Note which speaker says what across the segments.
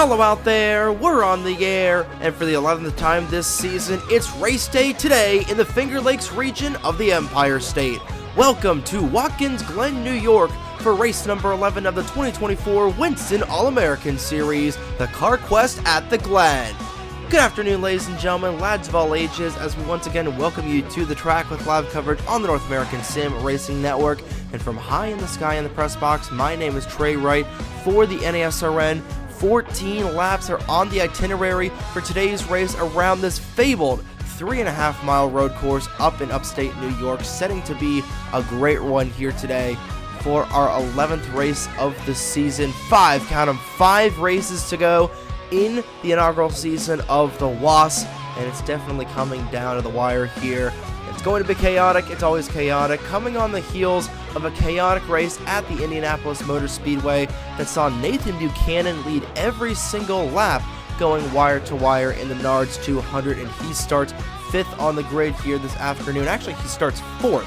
Speaker 1: Hello out there, we're on the air, and for the 11th time this season, it's race day today in the Finger Lakes region of the Empire State. Welcome to Watkins Glen, New York, for race number 11 of the 2024 Winston All-American Series, the CarQuest at the Glen. Good afternoon, ladies and gentlemen, lads of all ages, as we once again welcome you to the track with live coverage on the North American Sim Racing Network. And from high in the sky in the press box, my name is Trey Wright for the NASRN. 14 laps are on the itinerary for today's race around this fabled 3.5 mile road course up in upstate New York, setting to be a great one here today for our 11th race of the season. Count them, 5 races to go in the inaugural season of the WAAS, and it's definitely coming down to the wire here. It's going to be chaotic. It's always chaotic, coming on the heels of a chaotic race at the Indianapolis Motor Speedway that saw Nathan Buchanan lead every single lap, going wire to wire in the Nards 200, and he starts 5th on the grid here this afternoon. Actually, he starts 4th,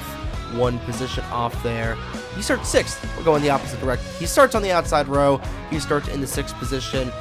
Speaker 1: one position off there. He starts 6th. We're going the opposite direction. He starts on the outside row. He starts in the 6th position.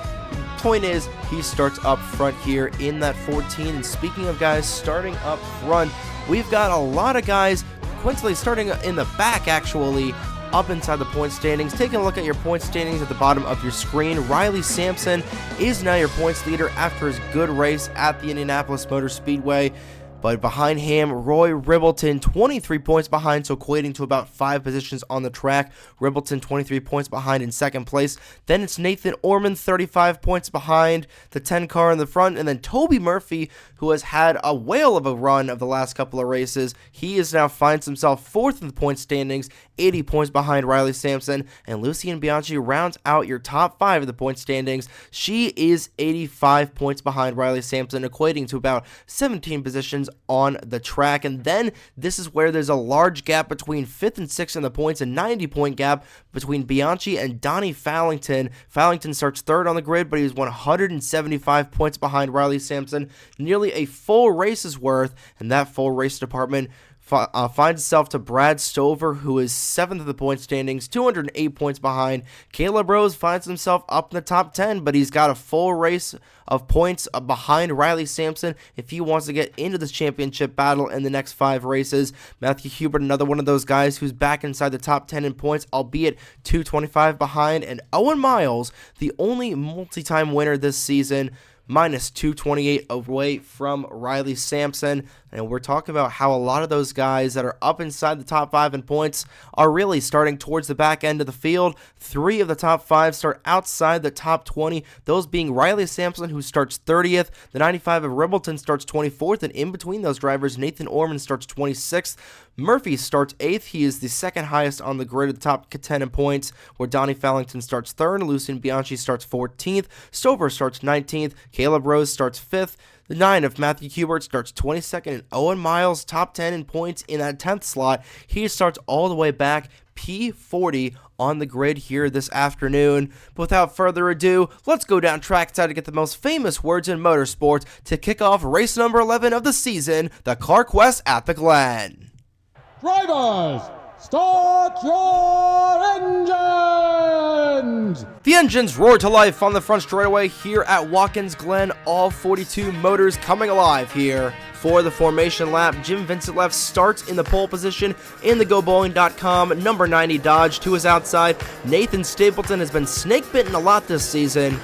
Speaker 1: Point is, he starts up front here in that 14. And speaking of guys starting up front, we've got a lot of guys coincidentally starting in the back, actually, up inside the point standings. Taking a look at your point standings at the bottom of your screen, Riley Sampson is now your points leader after his good race at the Indianapolis Motor Speedway. But behind him, Roy Ribbleton, 23 points behind, so equating to about 5 positions on the track. Ribbleton, 23 points behind in 2nd place. Then it's Nathan Orman, 35 points behind the 10 car in the front. And then Toby Murphy, who has had a whale of a run of the last couple of races. He is now finds himself 4th in the point standings, 80 points behind Riley Sampson. And Lucien Bianchi rounds out your top 5 of the point standings. She is 85 points behind Riley Sampson, equating to about 17 positions on the track. And then this is where there's a large gap between 5th and 6th in the points, a 90-point gap between Bianchi and Donnie Fallington. Fallington starts 3rd on the grid, but he's 175 points behind Riley Sampson, nearly a full race's worth, and that full race department finds itself to Brad Stover, who is 7th of the point standings, 208 points behind. Caleb Rose finds himself up in the top 10, but he's got a full race of points behind Riley Sampson if he wants to get into this championship battle in the next 5 races. Matthew Hubert, another one of those guys who's back inside the top 10 in points, albeit 225 behind. And Owen Miles, the only multi-time winner this season, minus 228 away from Riley Sampson. And we're talking about how a lot of those guys that are up inside the top 5 in points are really starting towards the back end of the field. 3 of the top 5 start outside the top 20, those being Riley Sampson, who starts 30th, the 95 of Ribbleton starts 24th, and in between those drivers, Nathan Orman starts 26th. Murphy starts 8th. He is the 2nd highest on the grid at the top 10 in points, where Donnie Fallington starts 3rd, Lucien Bianchi starts 14th, Stover starts 19th, Caleb Rose starts 5th, the 9 of Matthew Hubert starts 22nd, and Owen Miles top 10 in points in that 10th slot. He starts all the way back, P40 on the grid here this afternoon. But without further ado, let's go down trackside to get the most famous words in motorsports to kick off race number 11 of the season, the CarQuest at the Glen.
Speaker 2: Drivers, start your engines!
Speaker 1: The engines roar to life on the front straightaway here at Watkins Glen. All 42 motors coming alive here for the formation lap. Jim Vincent left starts in the pole position in the GoBowling.com. Number 90 Dodge to his outside. Nathan Stapleton has been snake bitten a lot this season.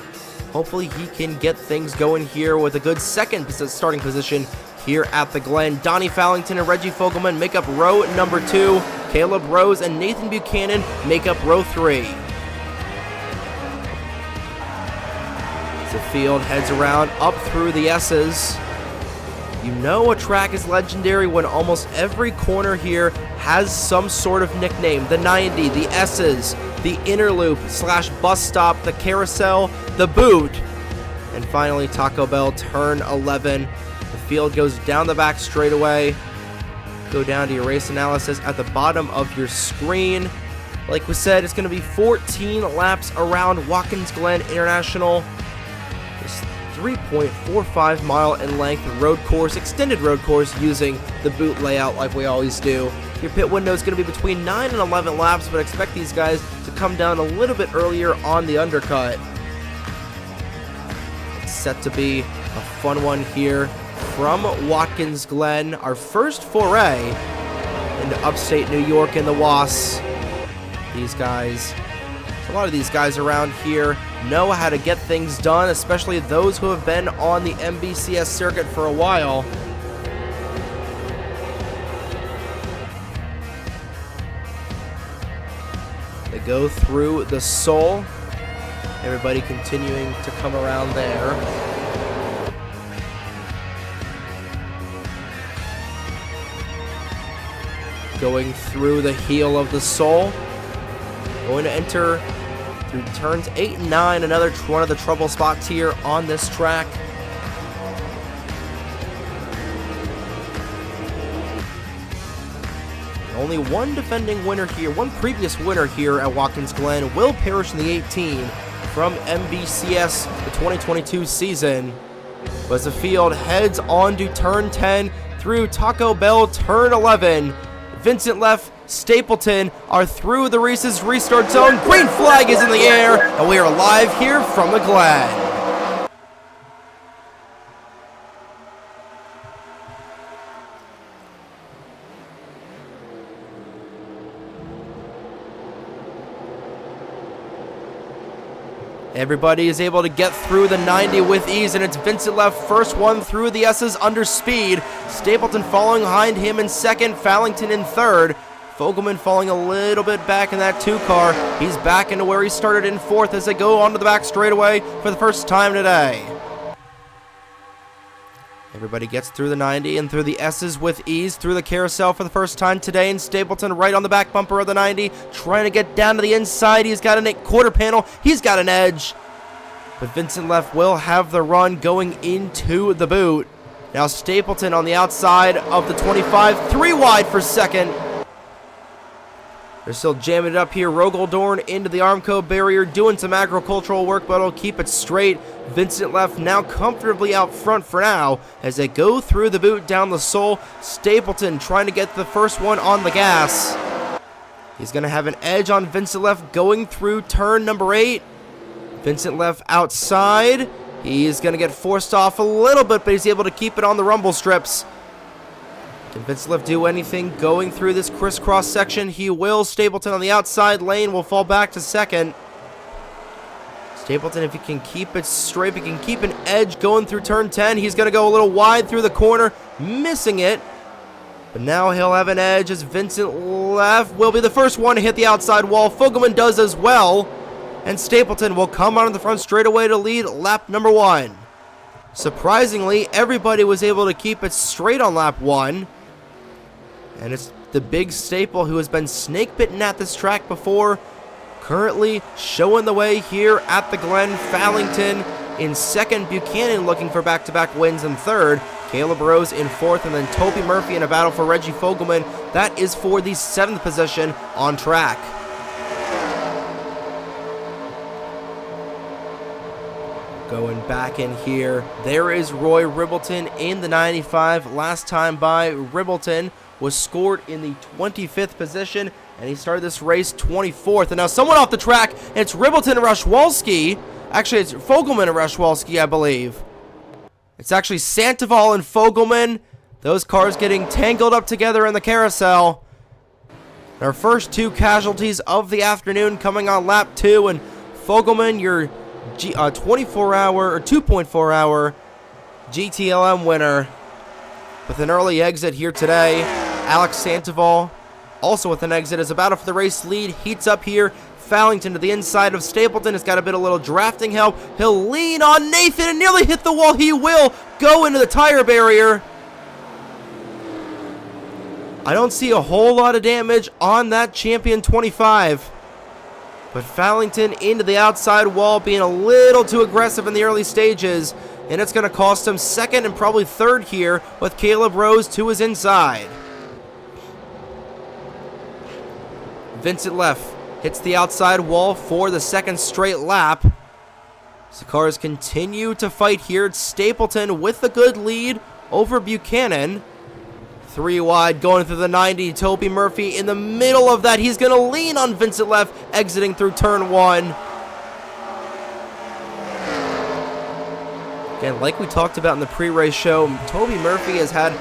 Speaker 1: Hopefully he can get things going here with a good second starting position here at the Glen. Donnie Fallington and Reggie Fogelman make up row number 2. Caleb Rose and Nathan Buchanan make up row 3. As the field heads around up through the S's, you know a track is legendary when almost every corner here has some sort of nickname. The 90, the S's, the inner loop / bus stop, the carousel, the boot, and finally Taco Bell turn 11. The field goes down the back straightaway. Go down to your race analysis at the bottom of your screen. Like we said, it's going to be 14 laps around Watkins Glen International. This 3.45 mile in length road course, extended road course using the boot layout like we always do. Your pit window is going to be between 9 and 11 laps, but expect these guys to come down a little bit earlier on the undercut. set to be a fun one here from Watkins Glen. Our first foray into upstate New York in the WAAS. These guys, a lot of these guys around here know how to get things done, especially those who have been on the MBCS circuit for a while. They go through the Soul. Everybody continuing to come around there. Going through the heel of the Soul. Going to enter through turns 8 and 9, another one of the trouble spots here on this track. Only one defending winner here, one previous winner here at Watkins Glen, Will Parrish in the 18 from MBCS, the 2022 season. As the field heads on to turn 10 through Taco Bell turn 11. Vincent Leff, Stapleton are through the Reese's restart zone. Green flag is in the air, and we are live here from the Glen. Everybody is able to get through the 90 with ease, and it's Vincent Leff, first one through the S's under speed. Stapleton following behind him in second, Fallington in third. Fogelman falling a little bit back in that 2 car. He's back into where he started in fourth as they go onto the back straightaway for the first time today. Everybody gets through the 90 and through the S's with ease, through the carousel for the first time today, and Stapleton right on the back bumper of the 90, trying to get down to the inside. He's got a quarter panel. He's got an edge. But Vincent Leff will have the run going into the boot. Now Stapleton on the outside of the 25, 3 wide for second. They're still jamming it up here. Rogeldorn into the Armco barrier, doing some agricultural work, but it'll keep it straight. Vincent Leff now comfortably out front for now as they go through the boot down the Soul. Stapleton trying to get the first one on the gas. He's going to have an edge on Vincent Leff going through turn number 8. Vincent Leff outside. He's going to get forced off a little bit, but he's able to keep it on the rumble strips. Can Vincent Leff do anything going through this crisscross section? He will. Stapleton on the outside lane will fall back to second. Stapleton, if he can keep it straight, if he can keep an edge going through turn 10, he's going to go a little wide through the corner, missing it. But now he'll have an edge as Vincent Leff will be the first one to hit the outside wall. Fogelman does as well. And Stapleton will come out on the front straightaway to lead lap number 1. Surprisingly, everybody was able to keep it straight on lap 1. And it's the big Staple who has been snake bitten at this track before, currently showing the way here at the Glen. Fallington in second, Buchanan looking for back-to-back wins in third, Caleb Rose in fourth, and then Toby Murphy in a battle for Reggie Fogelman. That is for the 7th position on track. Going back in here, there is Roy Ribbleton in the 95. Last time by, Ribbleton was scored in the 25th position, and he started this race 24th. And now someone off the track, and it's Ribbleton and Rashwalski. Actually, it's Fogelman and Rashwalski, I believe. It's actually Sandoval and Fogelman. Those cars getting tangled up together in the carousel. Our first 2 casualties of the afternoon coming on lap 2, and Fogelman, your 24-hour or 2.4-hour GTLM winner with an early exit here today. Alex Sandoval also with an exit as a battle for the race lead heats up here. Fallington to the inside of Stapleton has got a little drafting help. He'll lean on Nathan and nearly hit the wall. He will go into the tire barrier. I don't see a whole lot of damage on that Champion 25. But Fallington into the outside wall, being a little too aggressive in the early stages. And it's going to cost him second and probably third here with Caleb Rose to his inside. Vincent Leff hits the outside wall for the second straight lap. The cars continue to fight here. It's Stapleton with the good lead over Buchanan. 3 wide going through the 90. Toby Murphy in the middle of that. He's going to lean on Vincent Leff exiting through turn 1. Again, like we talked about in the pre-race show, Toby Murphy has had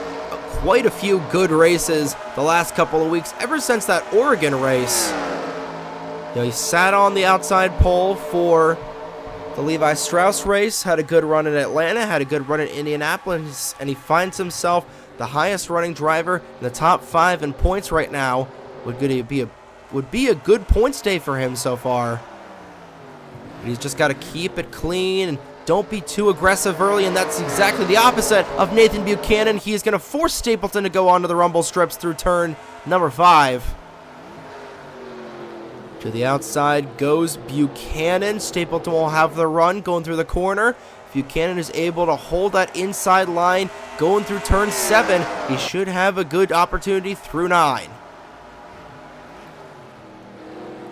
Speaker 1: quite a few good races the last couple of weeks, ever since that Oregon race. You know, he sat on the outside pole for the Levi Strauss race, had a good run in Atlanta, had a good run in Indianapolis, and he finds himself the highest running driver in the top 5 in points right now. Would be a good points day for him so far. But he's just got to keep it clean and don't be too aggressive early, and that's exactly the opposite of Nathan Buchanan. He is going to force Stapleton to go onto the rumble strips through turn number 5. To the outside goes Buchanan. Stapleton will have the run going through the corner. Buchanan is able to hold that inside line going through turn 7. He should have a good opportunity through 9.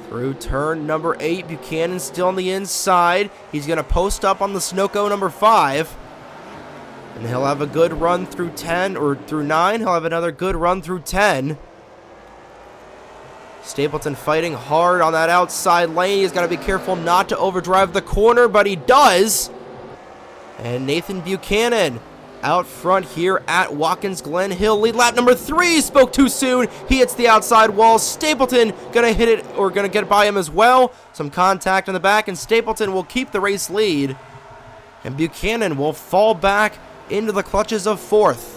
Speaker 1: Through turn number 8, Buchanan still on the inside. He's going to post up on the Sunoco number 5. And he'll have a good run through 10, or through 9. He'll have another good run through 10. Stapleton fighting hard on that outside lane. He's got to be careful not to overdrive the corner, but he does. And Nathan Buchanan out front here at Watkins Glen Hill. Lead lap number 3. Spoke too soon. He hits the outside wall. Stapleton gonna hit it, or gonna get by him as well. Some contact in the back, and Stapleton will keep the race lead. And Buchanan will fall back into the clutches of 4th.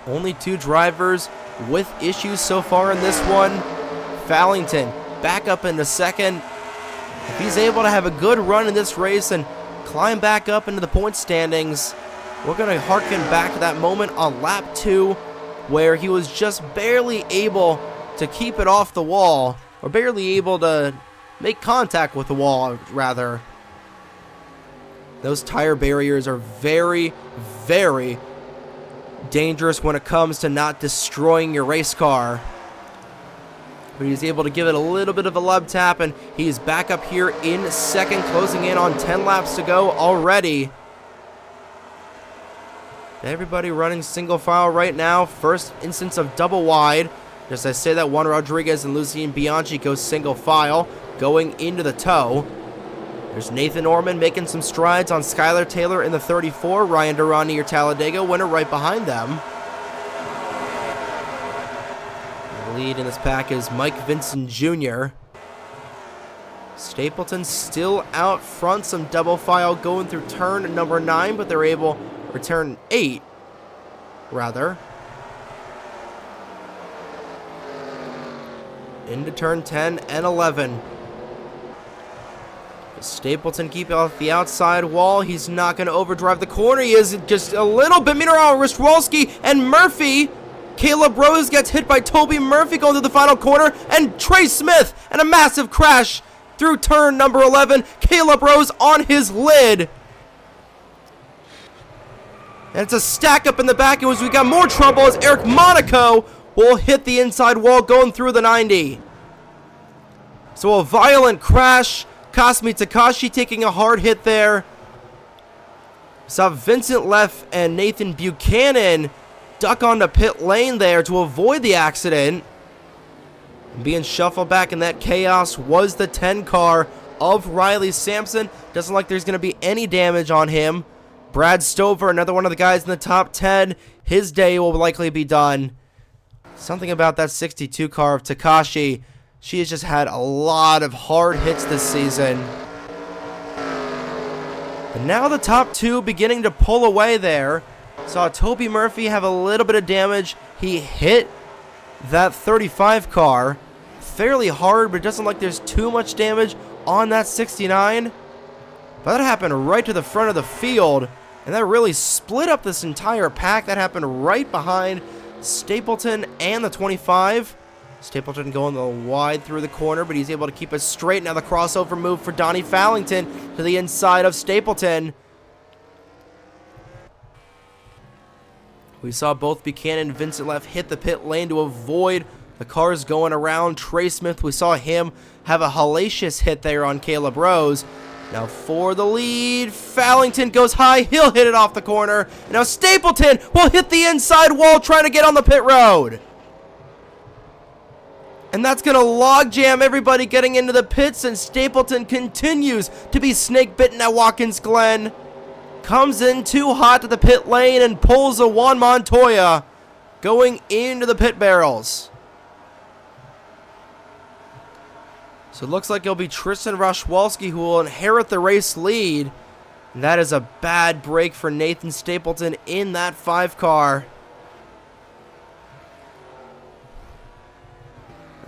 Speaker 1: Only 2 drivers with issues so far in this one. Fallington back up into 2nd. If he's able to have a good run in this race and climb back up into the point standings, we're going to harken back to that moment on lap 2 where he was just barely able to keep it off the wall, or barely able to make contact with the wall, rather. Those tire barriers are very, very dangerous when it comes to not destroying your race car. But he's able to give it a little bit of a lub tap, and he's back up here in 2nd, closing in on 10 laps to go already. Everybody running single file right now. First instance of double wide. Just as I say that, Juan Rodriguez and Lucien Bianchi go single file, going into the toe. There's Nathan Orman making some strides on Skylar Taylor in the 34. Ryan Durrani, your Talladega winner, right behind them. The lead in this pack is Mike Vincent Jr. Stapleton still out front, some double file going through turn number 9, but they're able, or turn 8, rather. Into turn 10 and 11. Stapleton keep off the outside wall. He's not going to overdrive the corner. He is just a little bit. Meanwhile, Rostwolski and Murphy. Caleb Rose gets hit by Toby Murphy going to the final corner. And Trey Smith, and a massive crash through turn number 11. Caleb Rose on his lid. And it's a stack up in the back. We got more trouble as Eric Monaco will hit the inside wall going through the 90. So a violent crash. Kasumi Takashi taking a hard hit there. Saw Vincent Leff and Nathan Buchanan duck onto pit lane there to avoid the accident. And being shuffled back in that chaos was the 10 car of Riley Sampson. Doesn't look like there's going to be any damage on him. Brad Stover, another one of the guys in the top 10. His day will likely be done. Something about that 62 car of Takashi. She has just had a lot of hard hits this season. And now the top 2 beginning to pull away there. Saw Toby Murphy have a little bit of damage. He hit that 35 car fairly hard, but it doesn't look like there's too much damage on that 69. But that happened right to the front of the field, and that really split up this entire pack. That happened right behind Stapleton and the 25. Stapleton going the wide through the corner, but he's able to keep it straight. Now the crossover move for Donnie Fallington to the inside of Stapleton. We saw both Buchanan and Vincent Leff hit the pit lane to avoid the cars going around. Trey Smith, we saw him have a hellacious hit there on Caleb Rose. Now for the lead, Fallington goes high. He'll hit it off the corner. Now Stapleton will hit the inside wall trying to get on the pit road. And that's going to logjam everybody getting into the pits, and Stapleton continues to be snake bitten at Watkins Glen. Comes in too hot to the pit lane and pulls a Juan Montoya going into the pit barrels. So it looks like it'll be Tristan Rashwalski who will inherit the race lead. And that is a bad break for Nathan Stapleton in that 5 car.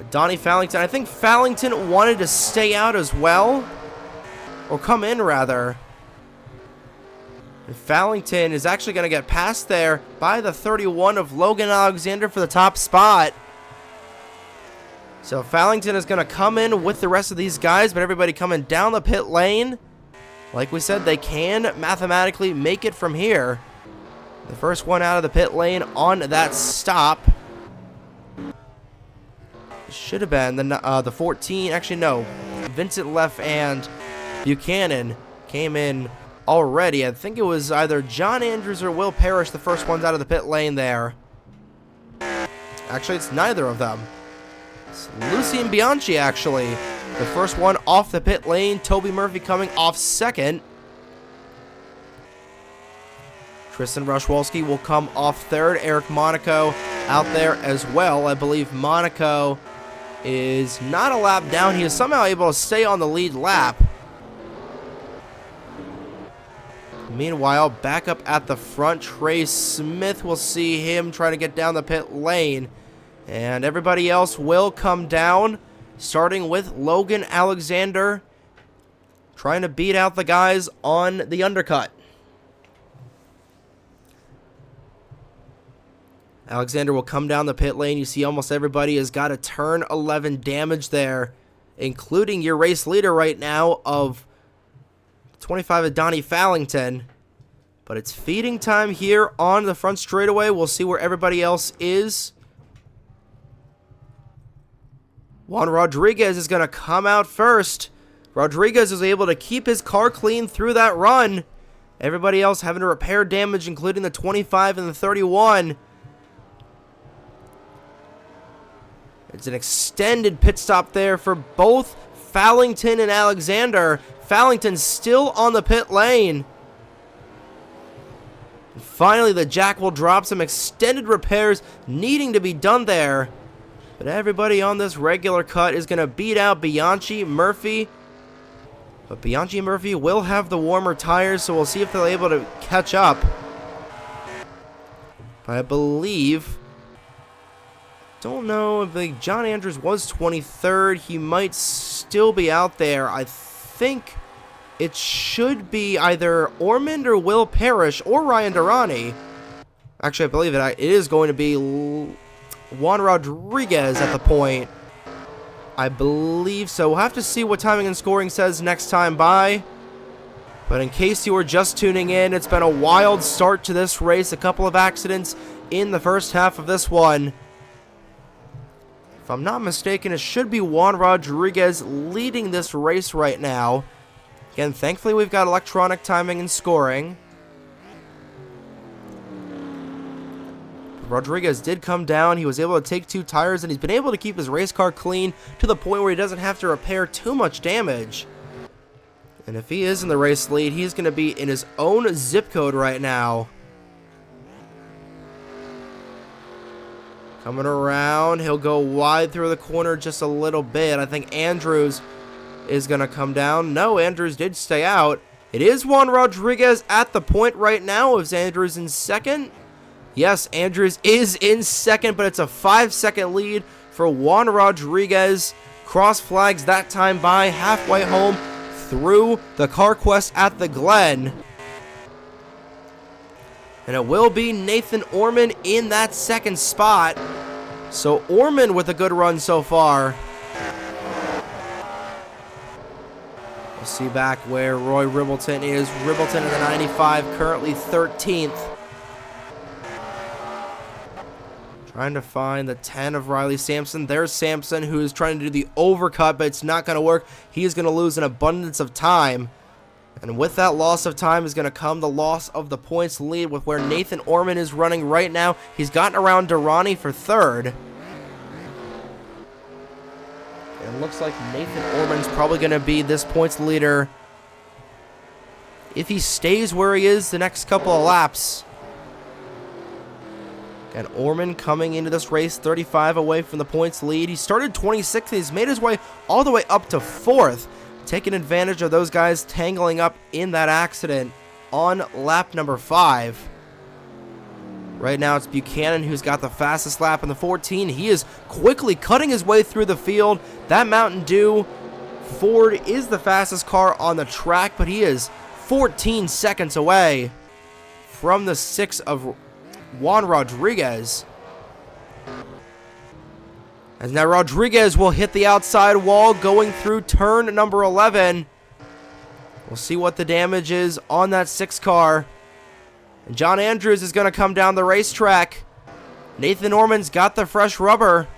Speaker 1: Donnie Fallington, I think Fallington wanted to stay out as well. Or come in, rather. And Fallington is actually going to get passed there by the 31 of Logan Alexander for the top spot. So Fallington is going to come in with the rest of these guys, but everybody coming down the pit lane. Like we said, they can mathematically make it from here. The first one out of the pit lane on that stop should have been the 14. Actually, no. Vincent Leff and Buchanan came in already. I think it was either John Andrews or Will Parrish, the first ones out of the pit lane there. Actually, it's neither of them. It's Lucien Bianchi, actually. The first one off the pit lane. Toby Murphy coming off second. Tristan Rashwalski will come off third. Eric Monaco out there as well. I believe Monaco is not a lap down. He is somehow able to stay on the lead lap. Meanwhile, back up at the front, Trey Smith will see him trying to get down the pit lane. And everybody else will come down, starting with Logan Alexander, trying to beat out the guys on the undercut. Alexander will come down the pit lane. You see almost everybody has got a turn 11 damage there, including your race leader right now of 25 of Donnie Fallington. But it's feeding time here on the front straightaway. We'll see where everybody else is. Juan Rodriguez is going to come out first. Rodriguez is able to keep his car clean through that run. Everybody else having to repair damage, including the 25 and the 31. It's an extended pit stop there for both Fallington and Alexander. Fallington still on the pit lane. And finally, the Jack will drop some extended repairs needing to be done there. But everybody on this regular cut is going to beat out Bianchi, Murphy. But Bianchi and Murphy will have the warmer tires, so we'll see if they're able to catch up. But I believe... don't know if John Andrews was 23rd. He might still be out there. I think it should be either Ormond or Will Parrish or Ryan Durrani. Actually, I believe it is going to be Juan Rodriguez at the point. I believe so. We'll have to see what timing and scoring says next time by. But in case you were just tuning in, it's been a wild start to this race. A couple of accidents in the first half of this one. If I'm not mistaken, it should be Juan Rodriguez leading this race right now. Again, thankfully we've got electronic timing and scoring. Rodriguez did come down. He was able to take 2 tires, and he's been able to keep his race car clean to the point where he doesn't have to repair too much damage. And if he is in the race lead, he's going to be in his own zip code right now. Coming around, he'll go wide through the corner just a little bit. I think Andrews is going to come down. No, Andrews did stay out. It is Juan Rodriguez at the point right now. Is Andrews in second? Yes, Andrews is in second, but it's a 5-second lead for Juan Rodriguez. Cross flags that time by halfway home through the CarQuest at the Glen. And it will be Nathan Orman in that second spot. So Orman with a good run so far. We'll see back where Roy Ribbleton is. Ribbleton in the 95, currently 13th. Trying to find the 10 of Riley Sampson. There's Sampson, who is trying to do the overcut, but it's not going to work. He is going to lose an abundance of time. And with that loss of time is going to come the loss of the points lead with where Nathan Orman is running right now. He's gotten around Durrani for third. looks like Nathan Orman's probably going to be this points leader if he stays where he is the next couple of laps. And Orman coming into this race 35 away from the points lead. He started 26th. He's made his way all the way up to 4th, taking advantage of those guys tangling up in that accident on lap number 5. Right now it's Buchanan who's got the fastest lap in the 14. He is quickly cutting his way through the field. That Mountain Dew Ford is the fastest car on the track, but he is 14 seconds away from the 6 of Juan Rodriguez. As now Rodriguez will hit the outside wall going through turn number 11. We'll see what the damage is on that 6 car. And John Andrews is going to come down the racetrack. Nathan Orman's got the fresh rubber.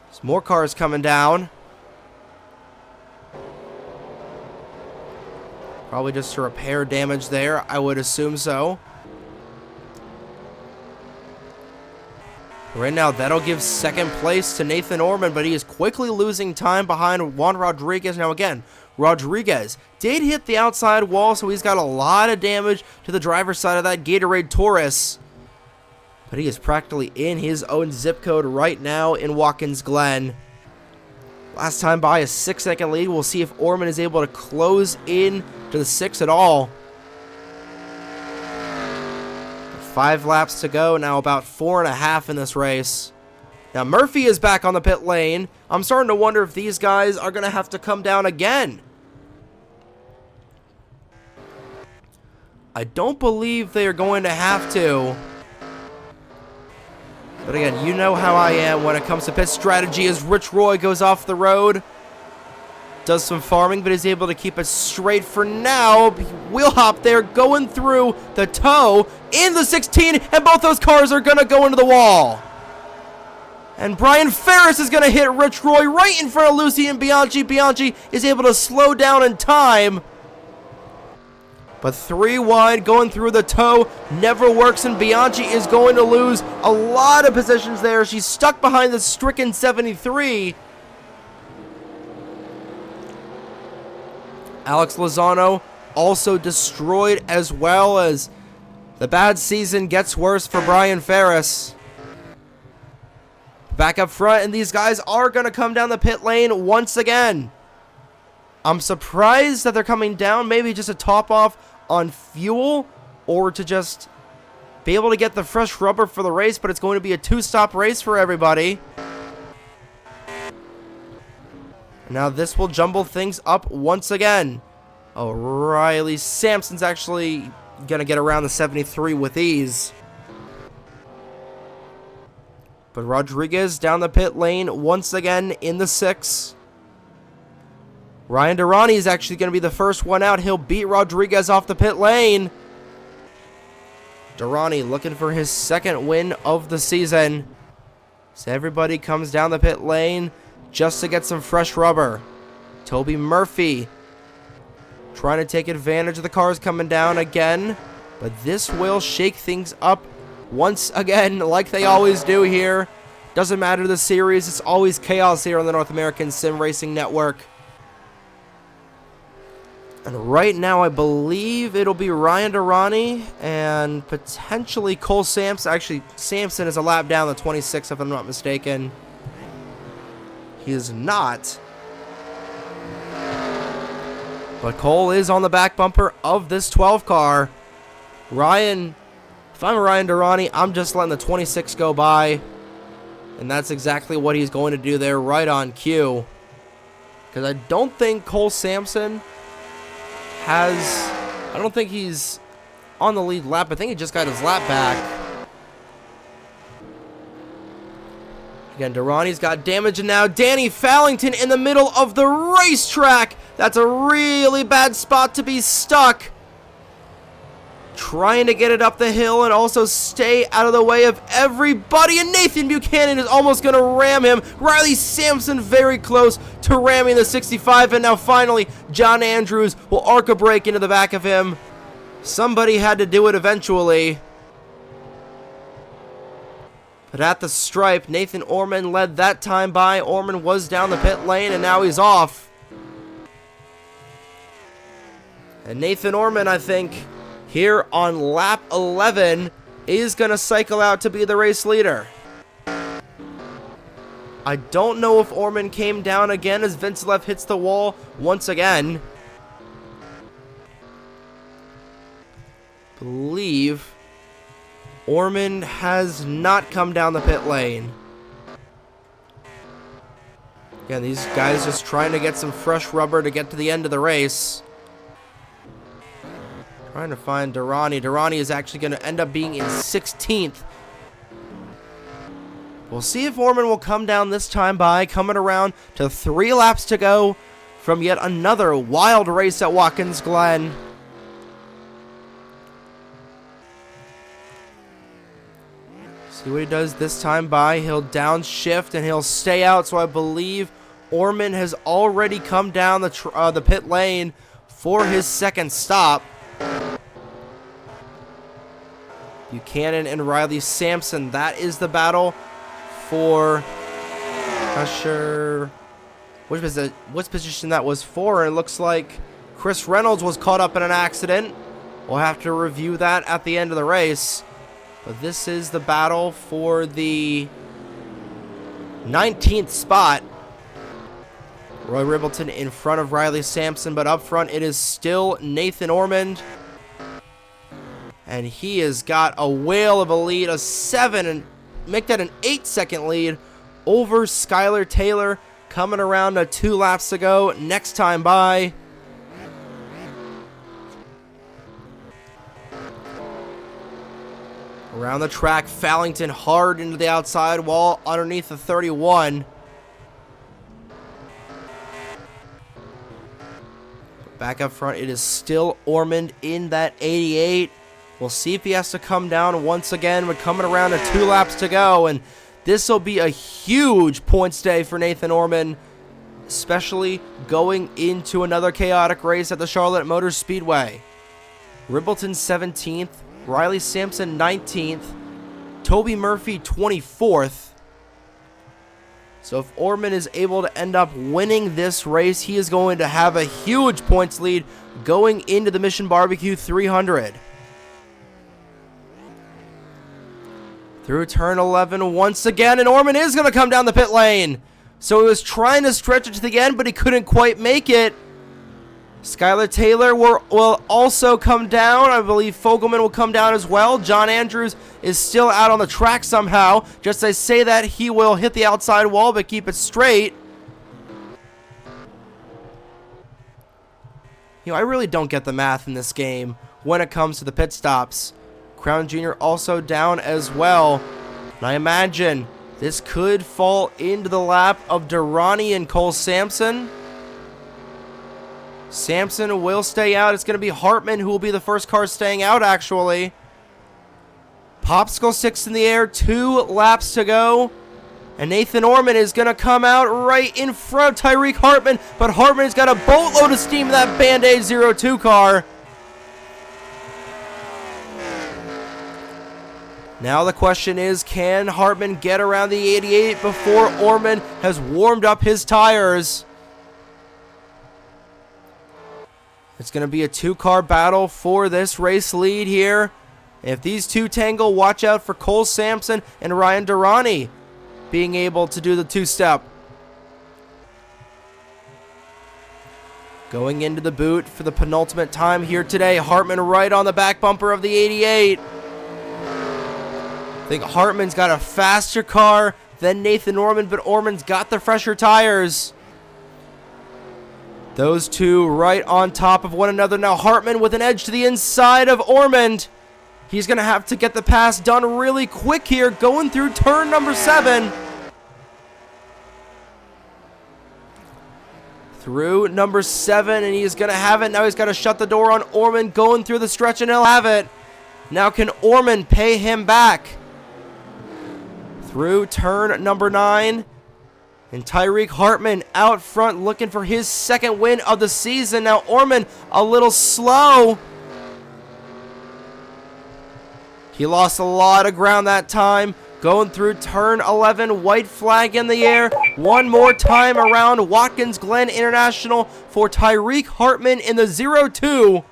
Speaker 1: There's more cars coming down. Probably just to repair damage there, I would assume so. Right now, that'll give second place to Nathan Orman, but he is quickly losing time behind Juan Rodriguez. Now again, Rodriguez did hit the outside wall, so he's got a lot of damage to the driver's side of that Gatorade Taurus. But he is practically in his own zip code right now in Watkins Glen. Last time by a 6-second lead. We'll see if Orman is able to close in to the 6 at all. 5 laps to go, now about 4.5 in this race. Now Murphy is back on the pit lane. I'm starting to wonder if these guys are going to have to come down again. I don't believe they are going to have to. But again, you know how I am when it comes to pit strategy as Rich Roy goes off the road. Does some farming, but is able to keep it straight for now. Wheel hop there, going through the toe in the 16, and both those cars are going to go into the wall. And Brian Ferris is going to hit Rich Roy right in front of Lucy and Bianchi. Bianchi is able to slow down in time. But 3 wide going through the toe never works, and Bianchi is going to lose a lot of positions there. She's stuck behind the stricken 73. Alex Lozano also destroyed, as well as the bad season gets worse for Brian Ferris. Back up front, and these guys are going to come down the pit lane once again. I'm surprised that they're coming down, maybe just a top off on fuel, or to just be able to get the fresh rubber for the race, but it's going to be a 2-stop race for everybody. Now this will jumble things up once again. Oh, Riley Sampson's actually going to get around the 73 with ease. But Rodriguez down the pit lane once again in the 6. Ryan Durrani is actually going to be the first one out. He'll beat Rodriguez off the pit lane. Durrani looking for his 2nd win of the season. So everybody comes down the pit lane just to get some fresh rubber. Toby Murphy trying to take advantage of the cars coming down again. But this will shake things up once again, like they always do here. Doesn't matter the series, it's always chaos here on the North American Sim Racing Network. And right now, I believe it'll be Ryan Durrani and potentially Cole Sampson. Actually, Sampson is a lap down the 26, if I'm not mistaken. He is not. But Cole is on the back bumper of this 12 car. Ryan, if I'm Ryan Durrani, I'm just letting the 26 go by. And that's exactly what he's going to do there, right on cue. Because I don't think Cole Sampson I don't think he's on the lead lap. I think he just got his lap back. Again, Durrani's got damage, and now Danny Fallington in the middle of the racetrack. That's a really bad spot to be stuck. Trying to get it up the hill and also stay out of the way of everybody. And Nathan Buchanan is almost going to ram him. Riley Sampson very close to ramming the 65. And now finally, John Andrews will arc a brake into the back of him. Somebody had to do it eventually. But at the stripe, Nathan Orman led that time by. Orman was down the pit lane, and now he's off. And Nathan Orman, I think, here on lap 11, is going to cycle out to be the race leader. I don't know if Orman came down again as Vincelev hits the wall once again. Believe Orman has not come down the pit lane. Again, these guys just trying to get some fresh rubber to get to the end of the race. Trying to find Durrani. Durrani is actually going to end up being in 16th. We'll see if Orman will come down this time by, coming around to 3 laps to go from yet another wild race at Watkins Glen. See what he does this time by. He'll downshift and he'll stay out, so I believe Orman has already come down the pit lane for his second stop. Buchanan and Riley Sampson, that is the battle for, not sure which position that was for. It looks like Chris Reynolds was caught up in an accident. We'll have to review that at the end of the race. But this is the battle for the 19th spot. Roy Ribbleton in front of Riley Sampson, but up front it is still Nathan Ormond. And he has got a whale of a lead, a 7, and make that an 8-second lead over Skylar Taylor, coming around to 2 laps to go next time by. Around the track, Fallington hard into the outside wall underneath the 31. Back up front, it is still Ormond in that 88. We'll see if he has to come down once again. We're coming around to 2 laps to go, and this will be a huge points day for Nathan Orman, especially going into another chaotic race at the Charlotte Motor Speedway. Ribbleton 17th, Riley Sampson 19th, Toby Murphy 24th. So if Orman is able to end up winning this race, he is going to have a huge points lead going into the Mission Barbecue 300. Through turn 11 once again, and Orman is going to come down the pit lane. So he was trying to stretch it to the end, but he couldn't quite make it. Skylar Taylor will also come down. I believe Fogelman will come down as well. John Andrews is still out on the track somehow. Just as I say that, he will hit the outside wall, but keep it straight. You know, I really don't get the math in this game when it comes to the pit stops. Crown Jr. also down as well. And I imagine this could fall into the lap of Durrani and Cole Sampson. Sampson will stay out. It's going to be Hartman who will be the first car staying out, actually. Popsicle 6 in the air, 2 laps to go. And Nathan Orman is going to come out right in front of Tyreek Hartman. But Hartman has got a boatload of steam in that Band-Aid 02 car. Now the question is, can Hartman get around the 88 before Orman has warmed up his tires? It's going to be a 2-car battle for this race lead here. If these two tangle, watch out for Cole Sampson and Ryan Durrani being able to do the 2-step. Going into the boot for the penultimate time here today. Hartman right on the back bumper of the 88. I think Hartman's got a faster car than Nathan Orman, but Orman's got the fresher tires. Those two right on top of one another. Now Hartman with an edge to the inside of Ormond. He's going to have to get the pass done really quick here, going through turn number 7. Through number 7, and he's going to have it. Now he's got to shut the door on Ormond going through the stretch, and he'll have it. Now can Ormond pay him back? Through turn number 9. And Tyreek Hartman out front looking for his second win of the season. Now Orman a little slow. He lost a lot of ground that time. going through turn 11, white flag in the air. One more time around Watkins Glen International for Tyreek Hartman in the 0-2.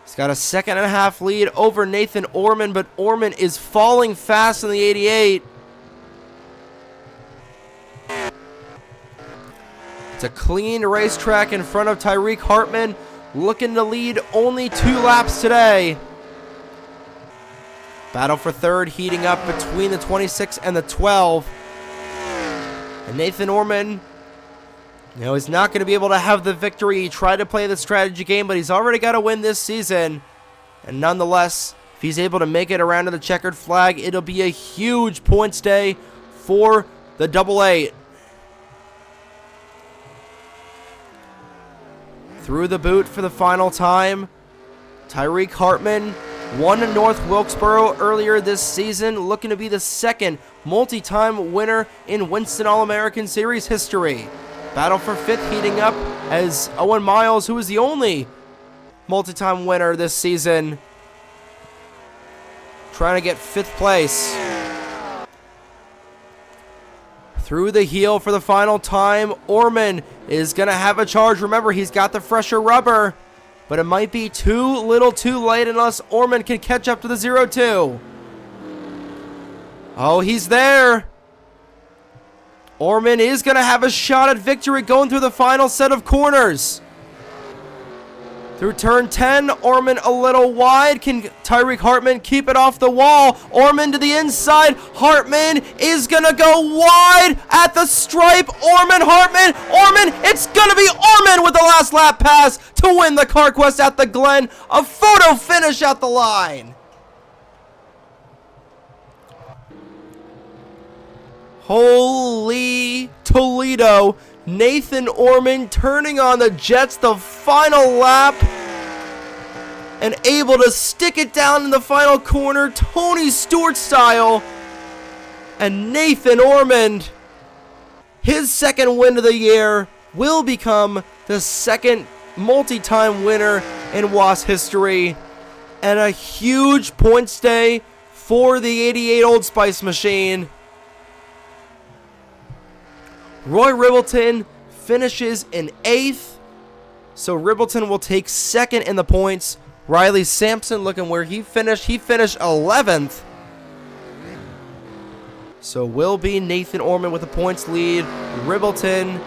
Speaker 1: He's got a 2.5 lead over Nathan Orman, but Orman is falling fast in the 88. It's a clean racetrack in front of Tyreek Hartman, looking to lead only 2 laps today. Battle for third heating up between the 26 and the 12. And Nathan Orman, he's not going to be able to have the victory. He tried to play the strategy game, but he's already got to win this season. And nonetheless, if he's able to make it around to the checkered flag, it'll be a huge points day for the Double 8. Through the boot for the final time, Tyreek Hartman won in North Wilkesboro earlier this season, looking to be the second multi-time winner in Winston All-American Series history. Battle for fifth heating up as Owen Miles, who is the only multi-time winner this season, trying to get 5th place. Through the heel for the final time, Orman is going to have a charge. Remember, he's got the fresher rubber, but it might be too little too late unless Orman can catch up to the 0-2. Oh, he's there. Orman is going to have a shot at victory going through the final set of corners. Through turn 10, Orman a little wide. Can Tyreek Hartman keep it off the wall? Orman to the inside. Hartman is going to go wide at the stripe. Orman, it's going to be Orman with the last lap pass to win the CarQuest at the Glen. A photo finish at the line. Holy Toledo. Nathan Orman turning on the Jets the final lap and able to stick it down in the final corner, Tony Stewart style. And Nathan Orman, his second win of the year, will become the second multi-time winner in WAAS history, and a huge points day for the 88 Old Spice machine. Roy Ribbleton finishes in 8th, so Ribbleton will take 2nd in the points. Riley Sampson looking where he finished 11th. So will be Nathan Orman with the points lead. Ribbleton,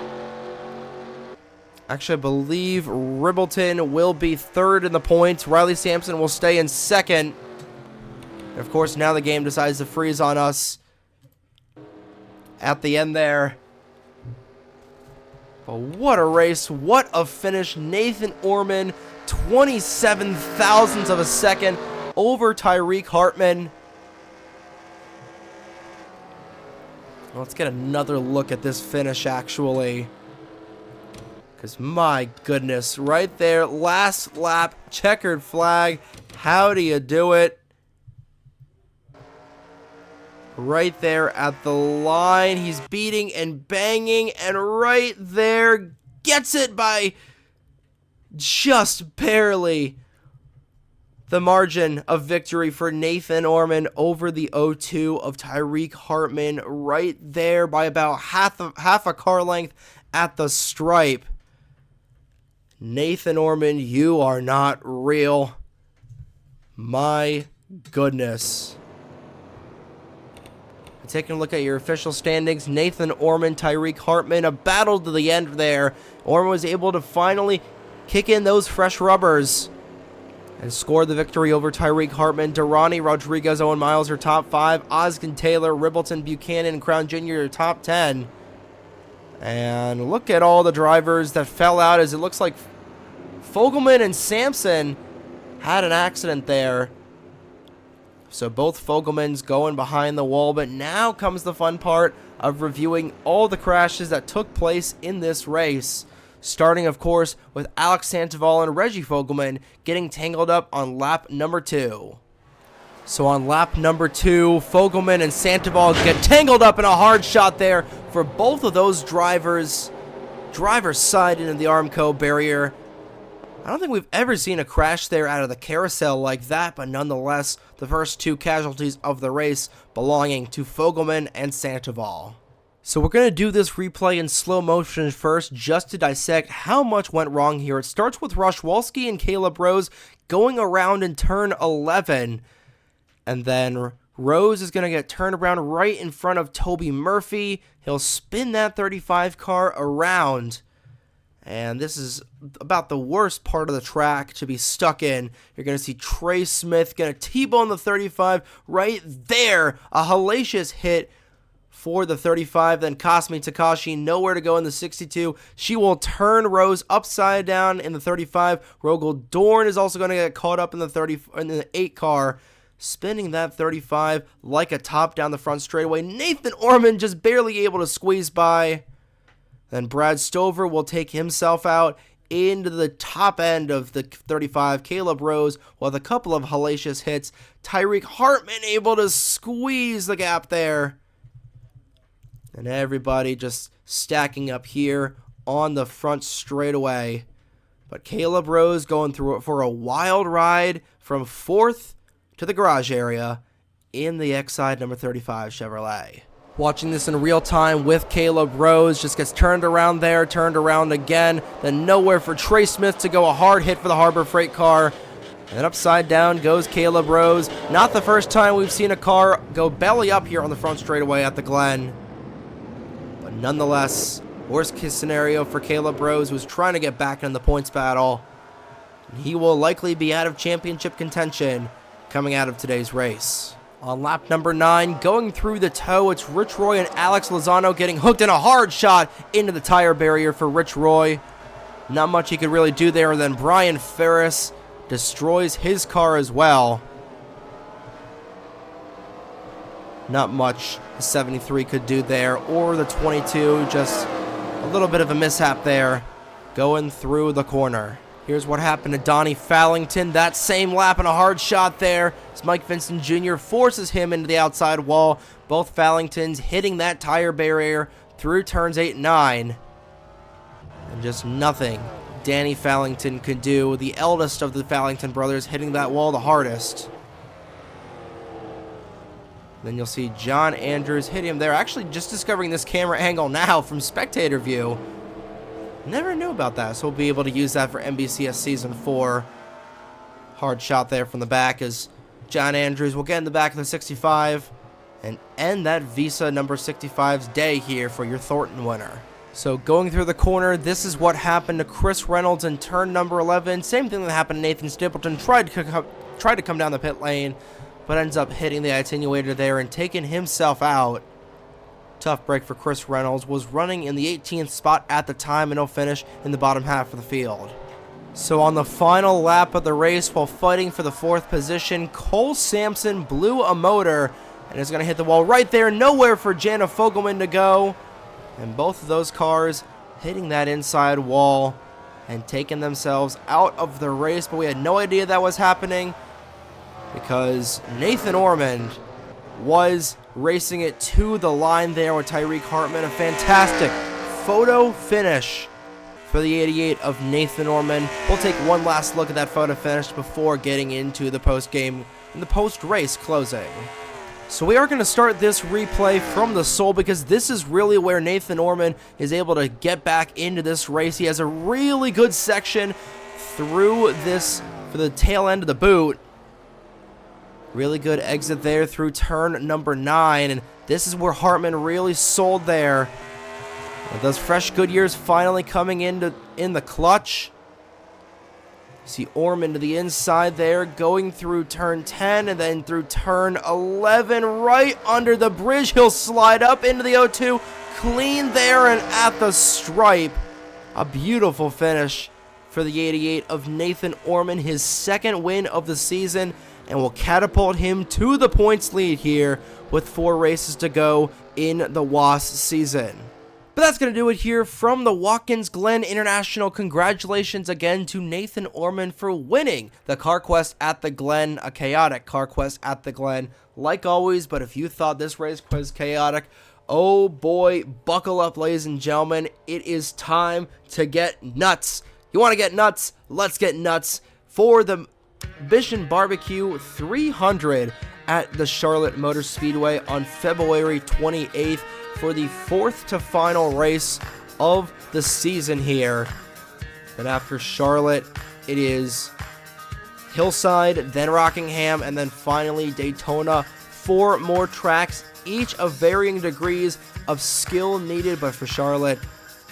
Speaker 1: actually I believe Ribbleton will be 3rd in the points. Riley Sampson will stay in 2nd. And of course, now the game decides to freeze on us at the end there. But what a race, what a finish. Nathan Orman, 27 thousandths of a second over Tyreek Hartman. Let's get another look at this finish, actually. Because my goodness, right there, last lap, checkered flag. How do you do it? Right there at the line, he's beating and banging, and right there, gets it by just barely. The margin of victory for Nathan Orman over the 0-2 of Tyreek Hartman, right there by about half a car length at the stripe. Nathan Orman, you are not real. My goodness. Taking a look at your official standings, Nathan Orman, Tyreek Hartman, a battle to the end there. Orman was able to finally kick in those fresh rubbers and score the victory over Tyreek Hartman. Durrani, Rodriguez, Owen Miles are top 5. Oskin, Taylor, Ribbleton, Buchanan, and Crown Jr. are top 10. And look at all the drivers that fell out, as it looks like Fogelman and Sampson had an accident there. So both Fogelmans going behind the wall, but now comes the fun part of reviewing all the crashes that took place in this race. Starting, of course, with Alex Sandoval and Reggie Fogelman getting tangled up on lap number 2. So on lap number 2, Fogelman and Sandoval get tangled up in a hard shot there for both of those drivers. Driver's side into the Armco barrier. I don't think we've ever seen a crash there out of the carousel like that, but nonetheless, the first two casualties of the race belonging to Fogelman and Sandoval. So we're going to do this replay in slow motion first, just to dissect how much went wrong here. It starts with Roshwalski and Caleb Rose going around in turn 11, and then Rose is going to get turned around right in front of Toby Murphy. He'll spin that 35 car around. And this is about the worst part of the track to be stuck in. You're going to see Trey Smith going to T-bone the 35 right there. A hellacious hit for the 35. Then Kasumi Takashi nowhere to go in the 62. She will turn Rose upside down in the 35. Rogel Dorn is also going to get caught up in the 8 car. Spinning that 35 like a top down the front straightaway. Nathan Orman just barely able to squeeze by. Then Brad Stover will take himself out into the top end of the 35. Caleb Rose with a couple of hellacious hits. Tyreek Hartman able to squeeze the gap there. And everybody just stacking up here on the front straightaway. But Caleb Rose going through it for a wild ride from 4th to the garage area in the Exide number 35 Chevrolet. Watching this in real time with Caleb Rose, just gets turned around there, turned around again, then nowhere for Trey Smith to go. A hard hit for the Harbor Freight car, and upside down goes Caleb Rose. Not the first time we've seen a car go belly up here on the front straightaway at the Glen, but nonetheless, worst case scenario for Caleb Rose, who's trying to get back in the points battle. He will likely be out of championship contention coming out of today's race. On lap number 9, going through the toe, it's Rich Roy and Alex Lozano getting hooked in a hard shot into the tire barrier for Rich Roy. Not much he could really do there, and then Brian Ferris destroys his car as well. Not much the 73 could do there, or the 22, just a little bit of a mishap there, going through the corner. Here's what happened to Donnie Fallington. That same lap and a hard shot there as Mike Vincent Jr. forces him into the outside wall. Both Fallingtons hitting that tire barrier through turns 8 and 9. And just nothing Danny Fallington could do. The eldest of the Fallington brothers hitting that wall the hardest. Then you'll see John Andrews hit him there. Actually, just discovering this camera angle now from spectator view. Never knew about that, so we'll be able to use that for NBCS Season 4. Hard shot there from the back as John Andrews will get in the back of the 65 and end that Visa number 65's day here for your Thornton winner. So going through the corner, this is what happened to Chris Reynolds in turn number 11. Same thing that happened to Nathan Stapleton. Tried to come down the pit lane, but ends up hitting the attenuator there and taking himself out. Tough break for Chris Reynolds. Was running in the 18th spot at the time, and he'll finish in the bottom half of the field. So on the final lap of the race, while fighting for the 4th position, Cole Sampson blew a motor and is going to hit the wall right there. Nowhere for Jana Fogelman to go. And both of those cars hitting that inside wall and taking themselves out of the race. But we had no idea that was happening because Nathan Ormond was racing it to the line there with Tyreek Hartman. A fantastic photo finish for the 88 of Nathan Orman. We'll take one last look at that photo finish before getting into the post-game and the post-race closing. So we are going to start this replay from the sole because this is really where Nathan Orman is able to get back into this race. He has a really good section through this for the tail end of the boot. Really good exit there through turn number 9, and this is where Hartman really sold there. With those fresh Goodyears finally coming in the clutch. See Orman to the inside there, going through turn 10 and then through turn 11, right under the bridge. He'll slide up into the O2, clean there and at the stripe. A beautiful finish for the 88 of Nathan Orman, his 2nd win of the season, and will catapult him to the points lead here with 4 races to go in the WAAS season. But that's going to do it here from the Watkins Glen International. Congratulations again to Nathan Orman for winning the CarQuest at the Glen, a chaotic CarQuest at the Glen, like always. But if you thought this race was chaotic, oh boy, buckle up, ladies and gentlemen. It is time to get nuts. You want to get nuts? Let's get nuts for the Mission Barbecue 300 at the Charlotte Motor Speedway on February 28th for the fourth to final race of the season here. And after Charlotte, it is Hillside, then Rockingham, and then finally Daytona. 4 more tracks, each of varying degrees of skill needed, but for Charlotte,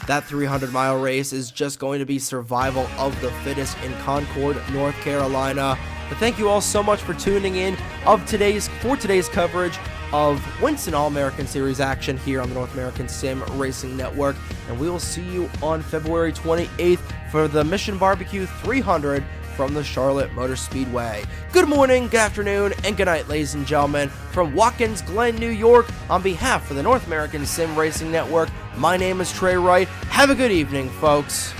Speaker 1: that 300-mile race is just going to be survival of the fittest in Concord, North Carolina. But thank you all so much for tuning in for today's coverage of Winston All-American Series action here on the North American Sim Racing Network. And we will see you on February 28th for the Mission Barbecue 300 from the Charlotte Motor Speedway. Good morning, good afternoon, and good night, ladies and gentlemen. From Watkins Glen, New York, on behalf of the North American Sim Racing Network, my name is Trey Wright. Have a good evening, folks.